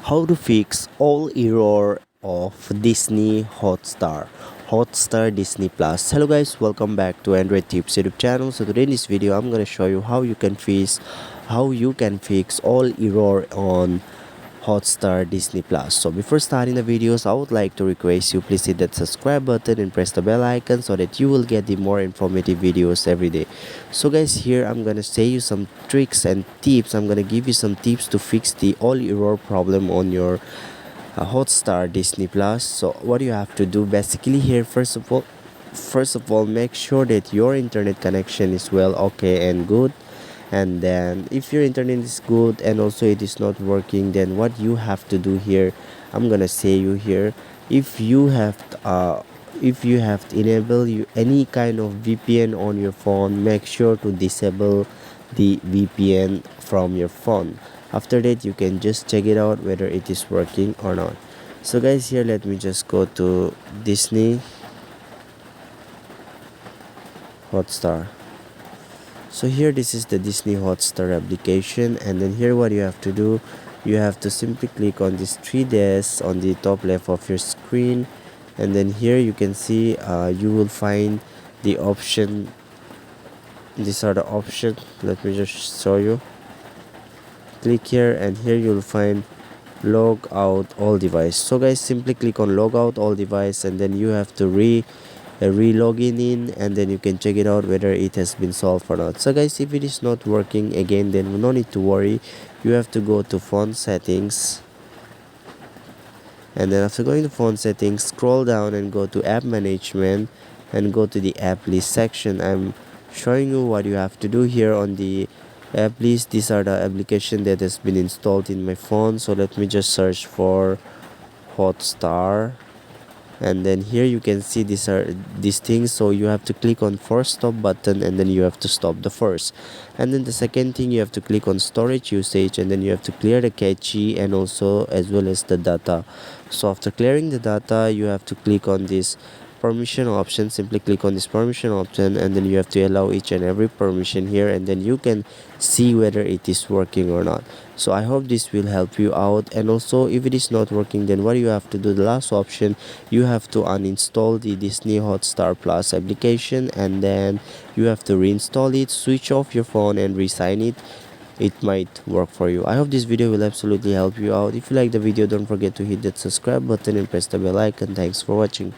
How to fix all error of Disney Hotstar Disney Plus. Hello guys, welcome back to Android Tips YouTube channel. So today in this video I'm gonna show you how you can fix all error on Hotstar Disney Plus. So before starting the videos, I would like to request you please hit that subscribe button and press the bell icon so that you will get the more informative videos every day. So guys, here I'm gonna say you some tricks and tips. I'm gonna give you some tips to fix the all error problem on your Hotstar Disney Plus. So what you have to do basically here, first of all make sure that your internet connection is well okay and good. And then if your internet is good and also it is not working, then what you have to do here, I'm gonna say you here, if you have enabled any kind of VPN on your phone, make sure to disable the VPN from your phone. After that you can just check it out whether it is working or not. So guys, here let me just go to Disney Hotstar. So here this is the Disney Hotstar application, and then here what you have to do, you have to simply click on these three dots on the top left of your screen, and then here you can see you will find the option. These are the options. Let me just show you. Click here and here you'll find log out all device. So guys, simply click on log out all device, and then you have to re-login in, and then you can check it out whether it has been solved or not. So guys, if it is not working again, then no need to worry. You have to go to phone settings, and then after going to phone settings, scroll down and go to app management and go to the app list section. I'm showing you what you have to do here on the app list. These are the application that has been installed in my phone. So let me just search for Hotstar, and then here you can see these things. So you have to click on force stop button, and then you have to stop the first, and then the second thing, you have to click on storage usage, and then you have to clear the cache and also as well as the data. So after clearing the data, you have to click on this permission option. Simply click on this permission option, and then you have to allow each and every permission here, and then you can see whether it is working or not. So I hope this will help you out. And also if it is not working, then what you have to do, the last option, you have to uninstall the Disney Hotstar Plus application, and then you have to reinstall it, switch off your phone and resign it. It might work for you. I hope this video will absolutely help you out. If you like the video, don't forget to hit that subscribe button and press the bell icon. Thanks for watching.